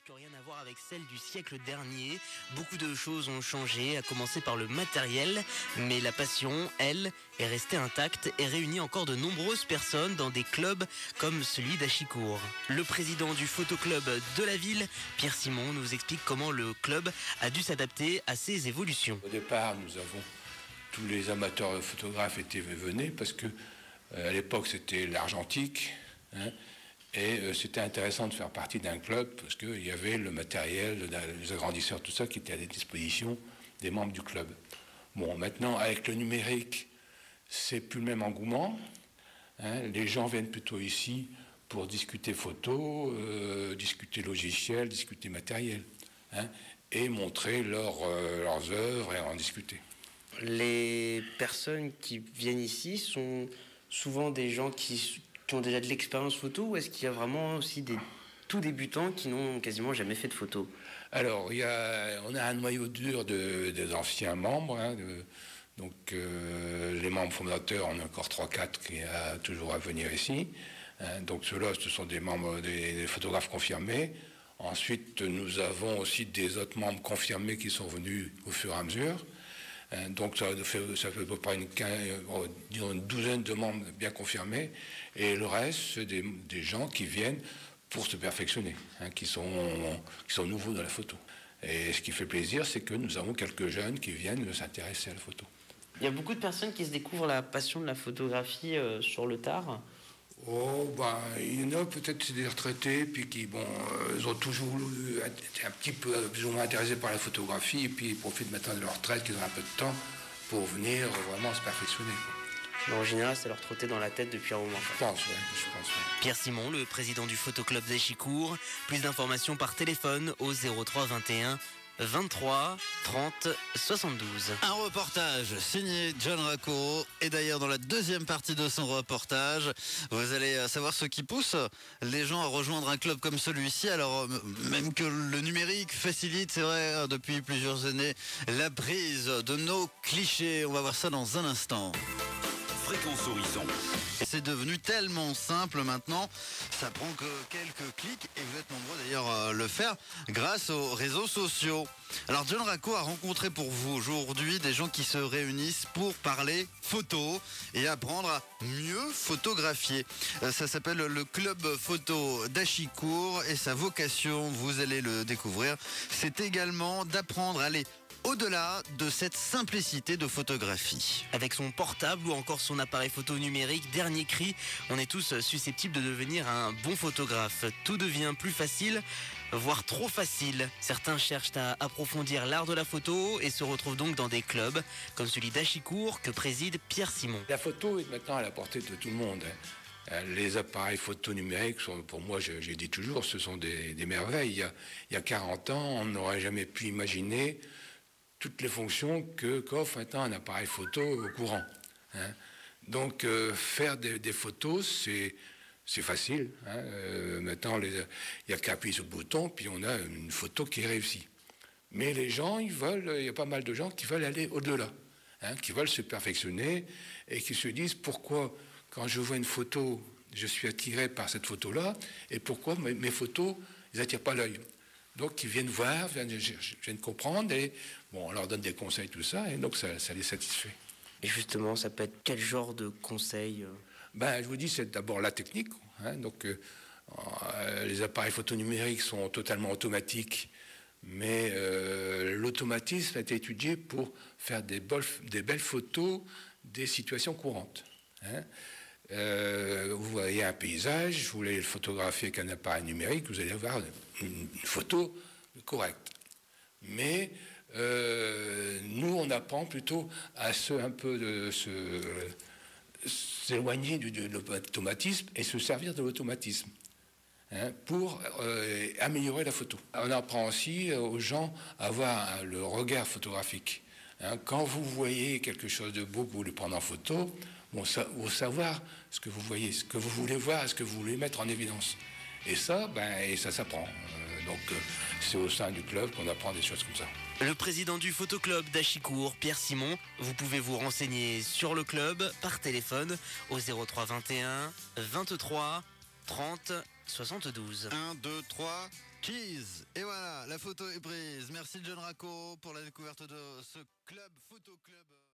presque rien à voir avec celle du siècle dernier. Beaucoup de choses ont changé, à commencer par le matériel, mais la passion, elle, est restée intacte et réunit encore de nombreuses personnes dans des clubs comme celui d'Achicourt. Le président du photoclub de la ville, Pierre Simon, nous explique comment le club a dû s'adapter à ces évolutions. Au départ, tous les amateurs de photographes venaient parce que à l'époque c'était l'argentique, et c'était intéressant de faire partie d'un club parce qu'il y avait le matériel, les agrandisseurs, tout ça qui était à la disposition des membres du club. Bon, maintenant avec le numérique, c'est plus le même engouement. Les gens viennent plutôt ici pour discuter photo, discuter logiciel, discuter matériel, et montrer leurs œuvres et en discuter. Les personnes qui viennent ici sont souvent des gens qui ont déjà de l'expérience photo, ou est-ce qu'il y a vraiment aussi des tout débutants qui n'ont quasiment jamais fait de photo? Alors, on a un noyau dur des anciens membres, donc les membres fondateurs, on a encore 3-4 qui a toujours à venir ici. Donc ceux-là, ce sont des membres, des photographes confirmés. Ensuite, nous avons aussi des autres membres confirmés qui sont venus au fur et à mesure. Donc ça fait à peu près une douzaine de membres bien confirmés, et le reste, c'est des gens qui viennent pour se perfectionner, qui sont nouveaux dans la photo. Et ce qui fait plaisir, c'est que nous avons quelques jeunes qui viennent s'intéresser à la photo. Il y a beaucoup de personnes qui se découvrent la passion de la photographie sur le tard. Il y en a peut-être, c'est des retraités, puis qui, ils ont toujours été un petit peu plus ou moins intéressés par la photographie, et puis ils profitent maintenant de leur retraite, qu'ils ont un peu de temps pour venir vraiment se perfectionner. Mais en général, ça leur trottait dans la tête depuis un moment. Je pense, oui. Pierre Simon, le président du photoclub d'Achicourt. Plus d'informations par téléphone au 03 21 23 30 72. Un reportage signé John Racco, et d'ailleurs dans la deuxième partie de son reportage, vous allez savoir ce qui pousse les gens à rejoindre un club comme celui-ci. Alors même que le numérique facilite, c'est vrai, depuis plusieurs années, la prise de nos clichés. On va voir ça dans un instant. Fréquence Horizon. C'est devenu tellement simple maintenant, ça prend que quelques clics, et vous êtes nombreux d'ailleurs à le faire grâce aux réseaux sociaux. Alors John Racco a rencontré pour vous aujourd'hui des gens qui se réunissent pour parler photo et apprendre à mieux photographier. Ça s'appelle le club photo d'Achicourt, et sa vocation, vous allez le découvrir, c'est également d'apprendre à aller au-delà de cette simplicité de photographie. Avec son portable ou encore son appareil photo numérique, dernier cri, on est tous susceptibles de devenir un bon photographe. Tout devient plus facile, voire trop facile. Certains cherchent à approfondir l'art de la photo et se retrouvent donc dans des clubs comme celui d'Achicourt que préside Pierre Simon. La photo est maintenant à la portée de tout le monde. Les appareils photo numériques sont, pour moi, j'ai dit toujours, ce sont des merveilles. Il y a 40 ans, on n'aurait jamais pu imaginer toutes les fonctions qu'offre maintenant un appareil photo courant. Donc faire des photos, c'est facile. Maintenant, il n'y a qu'à appuyer sur le bouton, puis on a une photo qui est réussie. Mais les gens, il y a pas mal de gens qui veulent aller au-delà, qui veulent se perfectionner, et qui se disent pourquoi, quand je vois une photo, je suis attiré par cette photo-là, et pourquoi mes photos, ils n'attirent pas l'œil. Donc ils viennent voir, viennent comprendre, et on leur donne des conseils, tout ça, et donc ça les satisfait. Et justement, ça peut être quel genre de conseils? Je vous dis, c'est d'abord la technique. Donc les appareils photo numériques sont totalement automatiques, mais l'automatisme a été étudié pour faire des belles photos des situations courantes. Vous voyez un paysage, vous voulez le photographier avec un appareil numérique, vous allez avoir une photo correcte. Mais nous, on apprend plutôt à s'éloigner de l'automatisme et se servir de l'automatisme pour améliorer la photo. On apprend aussi aux gens à avoir le regard photographique. Quand vous voyez quelque chose de beau, vous voulez prendre en photo, vous savoir ce que vous voyez, ce que vous voulez voir, ce que vous voulez mettre en évidence. Et ça, ça s'apprend. Donc c'est au sein du club qu'on apprend des choses comme ça. Le président du photoclub d'Achicourt, Pierre Simon, vous pouvez vous renseigner sur le club par téléphone au 03 21 23 30 72. 1, 2, 3, cheese. Et voilà, la photo est prise. Merci John Racco pour la découverte de ce club, photo club.